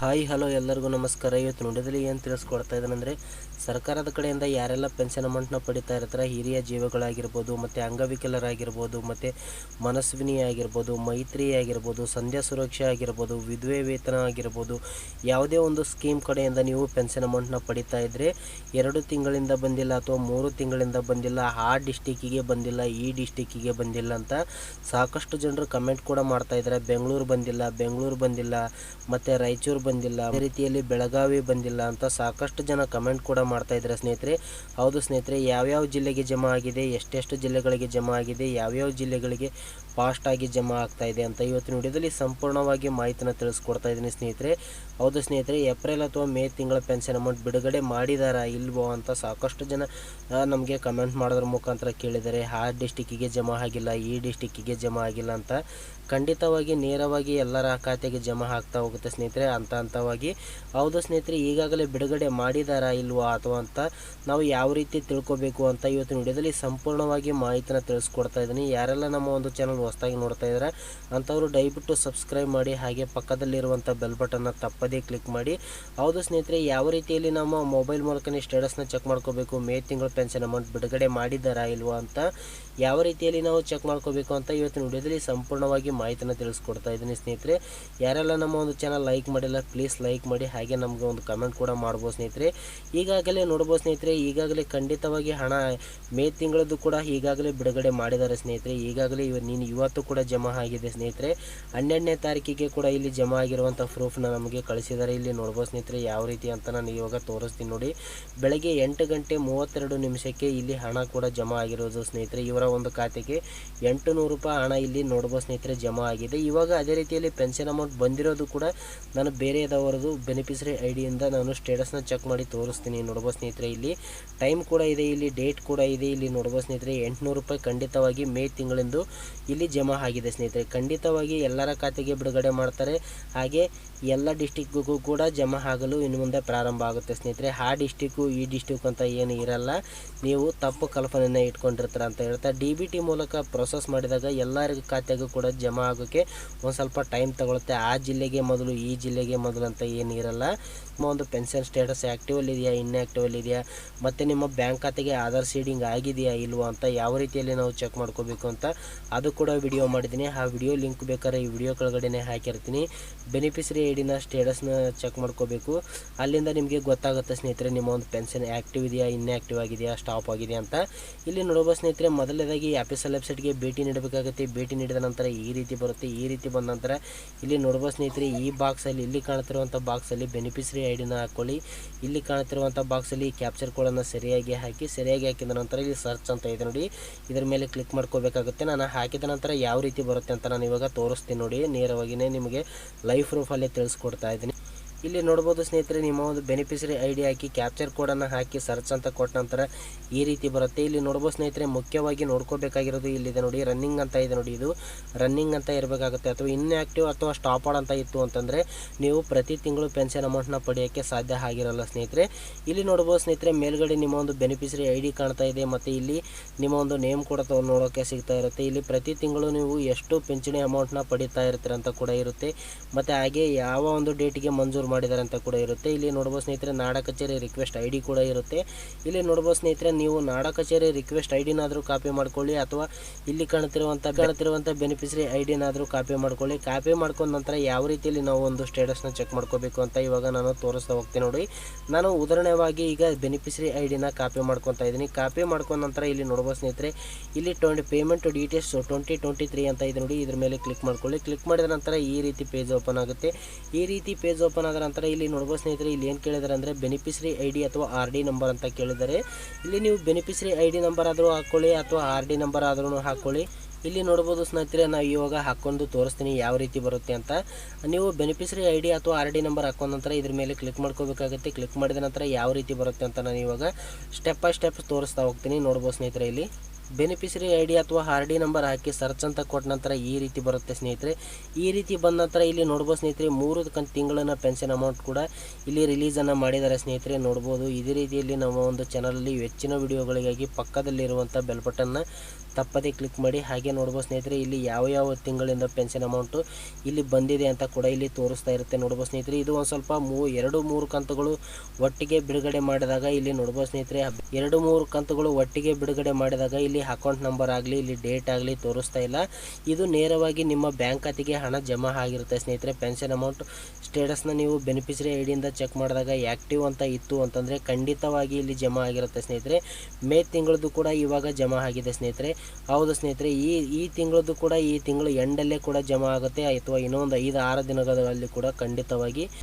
Hi hello ಎಲ್ಲರಿಗೂ ನಮಸ್ಕಾರ. ಇವತ್ತು ನುಡಿದಲ್ಲಿ ಏನು ತಿಳಿಸ್ಕೊಡ್ತಾ ಇದ್ದಾನೆಂದರೆ, ಸರ್ಕಾರದ ಕಡೆಯಿಂದ ಯಾರೆಲ್ಲ ಪೆನ್ಷನ್ ಅಮೌಂಟ್ನ ಪಡಿತಾ ಇರ್ತಾರೆ, ಹಿರಿಯ ಜೀವಗಳಾಗಿರ್ಬೋದು, ಮತ್ತು ಅಂಗವಿಕಲರಾಗಿರ್ಬೋದು, ಮತ್ತು ಮನಸ್ವಿನಿ ಆಗಿರ್ಬೋದು, ಮೈತ್ರಿ ಆಗಿರ್ಬೋದು, ಸಂಧ್ಯಾ ಸುರಕ್ಷಾ ಆಗಿರ್ಬೋದು, ವಿಧವೆ ವೇತನ ಆಗಿರ್ಬೋದು, ಯಾವುದೇ ಒಂದು ಸ್ಕೀಮ್ ಕಡೆಯಿಂದ ನೀವು ಪೆನ್ಷನ್ ಅಮೌಂಟ್ನ ಪಡಿತಾ ಇದ್ದರೆ 2 ತಿಂಗಳಿಂದ ಬಂದಿಲ್ಲ ಅಥವಾ 3 ತಿಂಗಳಿಂದ ಬಂದಿಲ್ಲ, ಆ ಡಿಸ್ಟಿಕ್ಕಿಗೆ ಬಂದಿಲ್ಲ, ಈ ಡಿಸ್ಟಿಕ್ಕಿಗೆ ಬಂದಿಲ್ಲ ಅಂತ ಸಾಕಷ್ಟು ಜನರು ಕಮೆಂಟ್ ಕೂಡ ಮಾಡ್ತಾ ಇದ್ದಾರೆ. ಬೆಂಗಳೂರು ಬಂದಿಲ್ಲ, ಮತ್ತು ರಾಯಚೂರು ಬಂದಿಲ್ಲ, ಅದೇ ರೀತಿಯಲ್ಲಿ ಬೆಳಗಾವಿ ಬಂದಿಲ್ಲ ಅಂತ ಸಾಕಷ್ಟು ಜನ ಕಮೆಂಟ್ ಕೂಡ ಮಾಡ್ತಾ ಇದ್ದಾರೆ ಸ್ನೇಹಿತರೆ. ಹೌದು ಸ್ನೇಹಿತರೆ, ಯಾವ್ಯಾವ ಜಿಲ್ಲೆಗೆ ಜಮಾ ಆಗಿದೆ, ಎಷ್ಟೆಷ್ಟು ಜಿಲ್ಲೆಗಳಿಗೆ ಜಮಾ ಆಗಿದೆ, ಯಾವ್ಯಾವ ಜಿಲ್ಲೆಗಳಿಗೆ ಫಾಸ್ಟಾಗಿ ಜಮಾ ಆಗ್ತಾ ಇದೆ ಅಂತ ಇವತ್ತಿನ ವಿಡಿಯೋದಲ್ಲಿ ಸಂಪೂರ್ಣವಾಗಿ ಮಾಹಿತಿನ ತಿಳಿಸ್ಕೊಡ್ತಾ ಇದ್ದೀನಿ ಸ್ನೇಹಿತರೆ. ಹೌದು ಸ್ನೇಹಿತರೆ, ಏಪ್ರಿಲ್ ಅಥವಾ ಮೇ ತಿಂಗಳ ಪೆನ್ಷನ್ ಅಮೌಂಟ್ ಬಿಡುಗಡೆ ಮಾಡಿದಾರಾ ಇಲ್ವೋ ಅಂತ ಸಾಕಷ್ಟು ಜನ ನಮಗೆ ಕಮೆಂಟ್ ಮಾಡೋದ್ರ ಮುಖಾಂತರ ಕೇಳಿದ್ದಾರೆ. ಆ ಡಿಸ್ಟಿಕ್ಕಿಗೆ ಜಮಾ ಆಗಿಲ್ಲ, ಈ ಡಿಸ್ಟಿಕ್ಕಿಗೆ ಜಮಾ ಆಗಿಲ್ಲ ಅಂತ. ಖಂಡಿತವಾಗಿ ನೇರವಾಗಿ ಎಲ್ಲರ ಖಾತೆಗೆ ಜಮಾ ಆಗ್ತಾ ಹೋಗುತ್ತೆ ಸ್ನೇಹಿತರೆ, ಹಂತವಾಗಿ. ಹೌದು ಸ್ನೇಹಿತರೆ, ಈಗಾಗಲೇ ಬಿಡುಗಡೆ ಮಾಡಿದಾರಾ ಇಲ್ವಾ ಅಥವಾ ಅಂತ ನಾವು ಯಾವ ರೀತಿ ತಿಳ್ಕೊಬೇಕು ಅಂತ ಇವತ್ತಿನ ವಿಡಿಯೋದಲ್ಲಿ ಸಂಪೂರ್ಣವಾಗಿ ಮಾಹಿತಿನ ತಿಳಿಸ್ಕೊಡ್ತಾ ಇದ್ದೀನಿ. ಯಾರೆಲ್ಲ ನಮ್ಮ ಒಂದು ಚಾನಲ್ ಹೊಸದಾಗಿ ನೋಡ್ತಾ ಇದ್ದಾರೆ ಅಂಥವರು ದಯವಿಟ್ಟು ಸಬ್ಸ್ಕ್ರೈಬ್ ಮಾಡಿ, ಹಾಗೆ ಪಕ್ಕದಲ್ಲಿರುವಂಥ ಬೆಲ್ ಬಟನ್ನ ತಪ್ಪದೇ ಕ್ಲಿಕ್ ಮಾಡಿ. ಹೌದು ಸ್ನೇಹಿತರೆ, ಯಾವ ರೀತಿಯಲ್ಲಿ ನಮ್ಮ ಮೊಬೈಲ್ ಮೂಲಕನೇ ಸ್ಟೇಟಸ್ನ ಚೆಕ್ ಮಾಡ್ಕೋಬೇಕು, ಮೇ ತಿಂಗಳ ಪೆನ್ಷನ್ ಅಮೌಂಟ್ ಬಿಡುಗಡೆ ಮಾಡಿದಾರಾ ಇಲ್ವಾ ಅಂತ ಯಾವ ರೀತಿಯಲ್ಲಿ ನಾವು ಚೆಕ್ ಮಾಡ್ಕೋಬೇಕು ಅಂತ ಇವತ್ತಿನ ವಿಡಿಯೋದಲ್ಲಿ ಸಂಪೂರ್ಣವಾಗಿ ಮಾಹಿತಿನ ತಿಳಿಸ್ಕೊಡ್ತಾ ಇದ್ದೀನಿ ಸ್ನೇಹಿತರೆ. ಯಾರೆಲ್ಲ ನಮ್ಮ ಒಂದು ಚಾನಲ್ ಲೈಕ್ ಮಾಡಿಲ್ಲ ಪ್ಲೀಸ್ ಲೈಕ್ ಮಾಡಿ, ಹಾಗೆ ನಮಗೆ ಒಂದು ಕಮೆಂಟ್ ಕೂಡ ಮಾಡ್ಬೋದು ಸ್ನೇಹಿತರೆ. ಈಗಾಗಲೇ ನೋಡ್ಬೋದು ಸ್ನೇಹಿತರೆ, ಈಗಾಗಲೇ ಖಂಡಿತವಾಗಿ ಹಣ ಮೇ ತಿಂಗಳದ್ದು ಕೂಡ ಈಗಾಗಲೇ ಬಿಡುಗಡೆ ಮಾಡಿದ್ದಾರೆ ಸ್ನೇಹಿತರೆ. ಈಗಾಗಲೇ ಇವತ್ತು ಕೂಡ ಜಮಾ ಆಗಿದೆ ಸ್ನೇಹಿತರೆ. 12ನೇ ತಾರೀಕಿಗೆ ಕೂಡ ಇಲ್ಲಿ ಜಮಾ ಆಗಿರುವಂಥ ಪ್ರೂಫ್ನ ನಮಗೆ ಕಳಿಸಿದ್ದಾರೆ. ಇಲ್ಲಿ ನೋಡ್ಬೋದು ಸ್ನೇಹಿತರೆ, ಯಾವ ರೀತಿ ಅಂತ ನಾನು ಇವಾಗ ತೋರಿಸ್ತೀನಿ ನೋಡಿ. ಬೆಳಗ್ಗೆ 8:32 ಇಲ್ಲಿ ಹಣ ಕೂಡ ಜಮಾ ಆಗಿರೋದು ಸ್ನೇಹಿತರೆ. ಇವರ ಒಂದು ಖಾತೆಗೆ 800 ರೂಪಾಯಿ ಹಣ ಇಲ್ಲಿ ನೋಡ್ಬೋದು ಸ್ನೇಹಿತರೆ ಜಮಾ ಆಗಿದೆ. ಇವಾಗ ಅದೇ ರೀತಿಯಲ್ಲಿ ಪೆನ್ಷನ್ ಅಮೌಂಟ್ ಬಂದಿರೋದು ಕೂಡ ನಾನು ಬೇರೆದವರದು ಬೆನಿಫಿಷರಿ ಐಡಿಯಿಂದ ನಾನು ಸ್ಟೇಟಸ್ನ ಚೆಕ್ ಮಾಡಿ ತೋರಿಸ್ತೀನಿ. ನೋಡ್ಬೋದು ಸ್ನೇಹಿತರೆ, ಇಲ್ಲಿ ಟೈಮ್ ಕೂಡ ಇದೆ, ಇಲ್ಲಿ ಡೇಟ್ ಕೂಡ ಇದೆ. ಇಲ್ಲಿ ನೋಡ್ಬೋದು ಸ್ನೇಹಿತರೆ, 800 ರೂಪಾಯಿ ಖಂಡಿತವಾಗಿ ಮೇ ತಿಂಗಳಿಂದು ಇಲ್ಲಿ ಜಮಾ ಆಗಿದೆ ಸ್ನೇಹಿತರೆ. ಖಂಡಿತವಾಗಿ ಎಲ್ಲರ ಖಾತೆಗೆ ಬಿಡುಗಡೆ ಮಾಡ್ತಾರೆ, ಹಾಗೆ ಎಲ್ಲ ಡಿಸ್ಟಿಕ್ಗೂ ಕೂಡ ಜಮಾ ಆಗಲು ಇನ್ನು ಮುಂದೆ ಪ್ರಾರಂಭ ಆಗುತ್ತೆ ಸ್ನೇಹಿತರೆ. ಆ ಡಿಸ್ಟಿಕ್ಕು ಈ ಡಿಸ್ಟಿಕ್ ಅಂತ ಏನು ಇರಲ್ಲ, ನೀವು ತಪ್ಪು ಕಲ್ಪನೆಯನ್ನು ಇಟ್ಕೊಂಡಿರ್ತಾರೆ ಅಂತ ಹೇಳ್ತಾ DBT ಮೂಲಕ ಪ್ರೊಸೆಸ್ ಮಾಡಿದಾಗ ಎಲ್ಲರಿಗೂ ಖಾತೆಗೂ ಕೂಡ ಜಮಾ ಆಗೋಕ್ಕೆ ಒಂದು ಸ್ವಲ್ಪ ಟೈಮ್ ತಗೊಳುತ್ತೆ. ಆ ಜಿಲ್ಲೆಗೆ ಮೊದಲು ಈ ಜಿಲ್ಲೆಗೆ ಮೊದಲು ಅಂತ ಏನು ಇರಲ್ಲ. ನಿಮ್ಮ ಒಂದು ಪೆನ್ಷನ್ ಸ್ಟೇಟಸ್ ಆ್ಯಕ್ಟಿವಲ್ಲಿ ಇದೆಯಾ ಇನ್ಆ್ಯಕ್ಟಿವಲ್ಲಿ ಇದೆಯಾ, ಮತ್ತು ನಿಮ್ಮ ಬ್ಯಾಂಕ್ ಖಾತೆಗೆ ಆಧಾರ್ ಸೀಡಿಂಗ್ ಆಗಿದೆಯಾ ಇಲ್ವೋ ಅಂತ ಯಾವ ರೀತಿಯಲ್ಲಿ ನಾವು ಚೆಕ್ ಮಾಡ್ಕೋಬೇಕು ಅಂತ ಅದು ಕೂಡ ವಿಡಿಯೋ ಮಾಡಿದ್ದೀನಿ. ಆ ವಿಡಿಯೋ ಲಿಂಕ್ ಬೇಕಾದ್ರೆ ಈ ವಿಡಿಯೋ ಕೆಳಗಡೆ ಹಾಕಿರ್ತೀನಿ. ಬೆನಿಫಿಷರಿ ಐಡಿನ ಸ್ಟೇಟಸ್ನ ಚೆಕ್ ಮಾಡ್ಕೋಬೇಕು, ಅಲ್ಲಿಂದ ನಿಮಗೆ ಗೊತ್ತಾಗುತ್ತೆ ಸ್ನೇಹಿತರೆ ನಿಮ್ಮ ಒಂದು ಪೆನ್ಷನ್ ಆ್ಯಕ್ಟಿವ್ ಇದೆಯಾ ಇನ್ಆ್ಯಕ್ಟಿವ್ ಆಗಿದೆಯಾ ಸ್ಟಾಪ್ ಆಗಿದೆಯಾ ಅಂತ. ಇಲ್ಲಿ ನೋಡ್ಬೋದು ಸ್ನೇಹಿತರೆ, ಮೊದಲನೇದಾಗಿ ಆಫೀಸಲ್ ವೆಬ್ಸೈಟ್ಗೆ ಭೇಟಿ ನೀಡಬೇಕಾಗುತ್ತೆ. ಭೇಟಿ ನೀಡಿದ ನಂತರ ಈ ರೀತಿ ಬರುತ್ತೆ. ಈ ರೀತಿ ಬಂದ ನಂತರ ಇಲ್ಲಿ ನೋಡ್ಬೋದು ಸ್ನೇಹಿತರೆ, ಈ ಬಾಕ್ಸಲ್ಲಿ ಇಲ್ಲಿ ಕಾಣ್ತಿರುವಂಥ ಬಾಕ್ಸಲ್ಲಿ ಬೆನಿಫಿಷರಿ ಐಡಿನ ಹಾಕ್ಕೊಳ್ಳಿ. ಇಲ್ಲಿ ಕಾಣ್ತಿರುವಂಥ ಬಾಕ್ಸಲ್ಲಿ ಕ್ಯಾಪ್ಚರ್ ಕೋಡನ್ನು ಸರಿಯಾಗಿ ಹಾಕಿದ ನಂತರ ಇಲ್ಲಿ ಸರ್ಚ್ ಅಂತ ಇದೆ ನೋಡಿ, ಇದರ ಮೇಲೆ ಕ್ಲಿಕ್ ಮಾಡ್ಕೋಬೇಕಾಗುತ್ತೆ. ನಾನು ಹಾಕಿದ ನಂತರ ಯಾವ ರೀತಿ ಬರುತ್ತೆ ಅಂತ ನಾನು ಇವಾಗ ತೋರಿಸ್ತೀನಿ ನೋಡಿ. ನೇರವಾಗಿಯೇ ನಿಮಗೆ ಲೈವ್ ಪ್ರೂಫಲ್ಲೇ ತಿಳಿಸ್ಕೊಡ್ತಾ ಇದ್ದೀನಿ. ಇಲ್ಲಿ ನೋಡ್ಬೋದು ಸ್ನೇಹಿತರೆ, ನಿಮ್ಮ ಒಂದು ಬೆನಿಫಿಷರಿ ಐಡಿ ಹಾಕಿ ಕ್ಯಾಪ್ಚರ್ ಕೋಡನ್ನು ಹಾಕಿ ಸರ್ಚ್ ಅಂತ ಕೊಟ್ಟ ನಂತರ ಈ ರೀತಿ ಬರುತ್ತೆ. ಇಲ್ಲಿ ನೋಡ್ಬೋದು ಸ್ನೇಹಿತರೆ, ಮುಖ್ಯವಾಗಿ ನೋಡ್ಕೋಬೇಕಾಗಿರೋದು ಇಲ್ಲಿದೆ ನೋಡಿ, ರನ್ನಿಂಗ್ ಅಂತ ಇದೆ ನೋಡಿ. ಇದು ರನ್ನಿಂಗ್ ಅಂತ ಇರಬೇಕಾಗುತ್ತೆ, ಅಥವಾ ಇನ್ಆ್ಯಕ್ಟಿವ್ ಅಥವಾ ಸ್ಟಾಪಡ್ ಅಂತ ಇತ್ತು ಅಂತಂದರೆ ನೀವು ಪ್ರತಿ ತಿಂಗಳು ಪೆನ್ಷನ್ ಅಮೌಂಟ್ನ ಪಡೆಯೋಕ್ಕೆ ಸಾಧ್ಯ ಆಗಿರಲ್ಲ ಸ್ನೇಹಿತರೆ. ಇಲ್ಲಿ ನೋಡ್ಬೋದು ಸ್ನೇಹಿತರೆ, ಮೇಲ್ಗಡೆ ನಿಮ್ಮ ಒಂದು ಬೆನಿಫಿಷರಿ ಐಡಿ ಕಾಣ್ತಾ ಇದೆ, ಮತ್ತು ಇಲ್ಲಿ ನಿಮ್ಮ ಒಂದು ನೇಮ್ ಕೂಡ ನೋಡೋಕ್ಕೆ ಸಿಗ್ತಾ ಇರುತ್ತೆ. ಇಲ್ಲಿ ಪ್ರತಿ ತಿಂಗಳು ನೀವು ಎಷ್ಟು ಪಿಂಚಣಿ ಅಮೌಂಟ್ನ ಪಡಿತಾ ಇರ್ತೀರ ಅಂತ ಕೂಡ ಇರುತ್ತೆ, ಮತ್ತು ಹಾಗೆ ಯಾವ ಒಂದು ಡೇಟಿಗೆ ಮಂಜೂರು ಮಾಡಿದ್ದಾರೆ ಅಂತ ಕೂಡ ಇರುತ್ತೆ. ಇಲ್ಲಿ ನೋಡ್ಬೋದು ಸ್ನೇಹಿತರೆ, ನಾಡ ಕಚೇರಿ ರಿಕ್ವೆಸ್ಟ್ ಐಡಿ ಕೂಡ ಇರುತ್ತೆ. ಇಲ್ಲಿ ನೋಡ್ಬೋದು ಸ್ನೇಹಿತರೆ, ನೀವು ನಾಡ ಕಚೇರಿ ರಿಕ್ವೆಸ್ಟ್ ಐಡಿನಾದರೂ ಕಾಪಿ ಮಾಡ್ಕೊಳ್ಳಿ, ಅಥವಾ ಇಲ್ಲಿ ಕಾಣ್ತಿರುವಂಥ ಬೆನಿಫಿಷರಿ ಐಡಿನಾದರೂ ಕಾಪಿ ಮಾಡ್ಕೊಳ್ಳಿ. ಕಾಪಿ ಮಾಡ್ಕೊಂಡ ನಂತರ ಯಾವ ರೀತಿಯಲ್ಲಿ ನಾವು ಒಂದು ಸ್ಟೇಟಸ್ನ ಚೆಕ್ ಮಾಡ್ಕೋಬೇಕು ಅಂತ ಇವಾಗ ನಾನು ತೋರಿಸ್ತಾ ಹೋಗ್ತೀನಿ ನೋಡಿ. ನಾನು ಉದಾಹರಣೆವಾಗಿ ಈಗ ಬೆನಿಫಿಷರಿ ಐಡಿನ ಕಾಪಿ ಮಾಡ್ಕೊತಾ ಇದ್ದೀನಿ. ಕಾಪಿ ಮಾಡ್ಕೊಂಡ ನಂತರ ಇಲ್ಲಿ ನೋಡ್ಬೋದು ಸ್ನೇಹಿತರೆ, ಇಲ್ಲಿ ಪೇಮೆಂಟ್ ಡೀಟೇಲ್ಸ್ 2023 ಅಂತ ಇದೆ ನೋಡಿ, ಇದ್ರ ಮೇಲೆ ಕ್ಲಿಕ್ ಮಾಡ್ಕೊಳ್ಳಿ. ಕ್ಲಿಕ್ ಮಾಡಿದ ನಂತರ ಈ ರೀತಿ ಪೇಜ್ ಓಪನ್ ಆಗುತ್ತೆ. ಈ ರೀತಿ ಪೇಜ್ ಓಪನ್ ಆದ ನಂತರ ಇಲ್ಲಿ ನೋಡ್ಬೋದು ಸ್ನೇಹಿತರೆ, ಇಲ್ಲಿ ಏನು ಕೇಳಿದ್ದಾರೆ ಅಂದರೆ ಬೆನಿಫಿಷರಿ ಐಡಿ ಅಥವಾ RD ನಂಬರ್ ಅಂತ ಕೇಳಿದ್ದಾರೆ. ಇಲ್ಲಿ ನೀವು ಬೆನಿಫಿಷರಿ ಐಡಿ ನಂಬರ್ ಆದರೂ ಹಾಕ್ಕೊಳ್ಳಿ ಅಥವಾ RD ನಂಬರ್ ಆದ್ರೂ ಹಾಕ್ಕೊಳ್ಳಿ. ಇಲ್ಲಿ ನೋಡ್ಬೋದು ಸ್ನೇಹಿತರೆ, ನಾವು ಇವಾಗ ಹಾಕ್ಕೊಂಡು ತೋರಿಸ್ತೀನಿ ಯಾವ ರೀತಿ ಬರುತ್ತೆ ಅಂತ. ನೀವು ಬೆನಿಫಿಷರಿ ಐಡಿ ಅಥವಾ RD ನಂಬರ್ ಹಾಕೊಂಡ ನಂತರ ಇದ್ರ ಮೇಲೆ ಕ್ಲಿಕ್ ಮಾಡ್ಕೋಬೇಕಾಗುತ್ತೆ. ಕ್ಲಿಕ್ ಮಾಡಿದ ನಂತರ ಯಾವ ರೀತಿ ಬರುತ್ತೆ ಅಂತ ನಾನು ಇವಾಗ ಸ್ಟೆಪ್ ಬೈ ಸ್ಟೆಪ್ ತೋರಿಸ್ತಾ ಹೋಗ್ತೀನಿ. ನೋಡ್ಬೋದು ಸ್ನೇಹಿತರೆ, ಇಲ್ಲಿ ಬೆನಿಫಿಷರಿ ಐ ಡಿ ಅಥವಾ ಆರ್ ಡಿ ನಂಬರ್ ಹಾಕಿ ಸರ್ಚ್ ಅಂತ ಕೊಟ್ಟ ನಂತರ ಈ ರೀತಿ ಬರುತ್ತೆ ಸ್ನೇಹಿತರೆ. ಈ ರೀತಿ ಬಂದ ನಂತರ ಇಲ್ಲಿ ನೋಡ್ಬೋದು ಸ್ನೇಹಿತರೆ, 3 ತಿಂಗಳನ್ನ ಪೆನ್ಷನ್ ಅಮೌಂಟ್ ಕೂಡ ಇಲ್ಲಿ ರಿಲೀಸನ್ನು ಮಾಡಿದ್ದಾರೆ ಸ್ನೇಹಿತರೆ, ನೋಡ್ಬೋದು. ಇದೇ ರೀತಿಯಲ್ಲಿ ನಮ್ಮ ಒಂದು ಚಾನಲಲ್ಲಿ ಹೆಚ್ಚಿನ ವಿಡಿಯೋಗಳಿಗಾಗಿ ಪಕ್ಕದಲ್ಲಿರುವಂಥ ಬೆಲ್ ಬಟನ್ನ ತಪ್ಪದೇ ಕ್ಲಿಕ್ ಮಾಡಿ. ಹಾಗೆ ನೋಡ್ಬೋದು ಸ್ನೇಹಿತರೆ, ಇಲ್ಲಿ ಯಾವ ತಿಂಗಳಿಂದ ಪೆನ್ಷನ್ ಅಮೌಂಟು ಇಲ್ಲಿ ಬಂದಿದೆ ಅಂತ ಕೂಡ ಇಲ್ಲಿ ತೋರಿಸ್ತಾ ಇರುತ್ತೆ. ನೋಡ್ಬೋದು ಸ್ನೇಹಿತರೆ, ಇದು ಒಂದು ಸ್ವಲ್ಪ 2-3 ಕಂತುಗಳು ಒಟ್ಟಿಗೆ ಬಿಡುಗಡೆ ಮಾಡಿದಾಗ ಇಲ್ಲಿ ನೋಡ್ಬೋದು ಸ್ನೇಹಿತರೆ, 2-3 ಕಂತುಗಳು ಒಟ್ಟಿಗೆ ಬಿಡುಗಡೆ ಮಾಡಿದಾಗ ಇಲ್ಲಿ ಅಕೌಂಟ್ ನಂಬರ್ ಆಗಲಿ ಇಲ್ಲಿ ಡೇಟ್ ಆಗಲಿ ತೋರಿಸ್ತಾ ಇಲ್ಲ. ಇದು ನೇರವಾಗಿ ನಿಮ್ಮ ಬ್ಯಾಂಕ್ ಖಾತೆಗೆ ಹಣ ಜಮಾ ಆಗಿರುತ್ತೆ ಸ್ನೇಹಿತರೆ. ಪೆನ್ಷನ್ ಅಮೌಂಟ್ ಸ್ಟೇಟಸ್ನ ನೀವು ಬೆನಿಫಿಷರಿ ಐ ಡಿಯಿಂದ ಚೆಕ್ ಮಾಡಿದಾಗ ಆ್ಯಕ್ಟಿವ್ ಅಂತ ಇತ್ತು ಅಂತಂದರೆ ಖಂಡಿತವಾಗಿ ಇಲ್ಲಿ ಜಮಾ ಆಗಿರುತ್ತೆ ಸ್ನೇಹಿತರೆ. ಮೇ ತಿಂಗಳದ್ದು ಕೂಡ ಇವಾಗ ಜಮಾ ಆಗಿದೆ ಸ್ನೇಹಿತರೆ. ಹೌದು ಸ್ನೇಹಿತರೆ, ಈ ತಿಂಗಳದ್ದು ಕೂಡ ಈ ತಿಂಗಳು ಎಂಡಲ್ಲೇ ಕೂಡ ಜಮಾ ಆಗುತ್ತೆ, ಅಥವಾ ಇನ್ನೊಂದು 5-6 ದಿನಗಳಲ್ಲಿ ಕೂಡ ಖಂಡಿತವಾಗಿ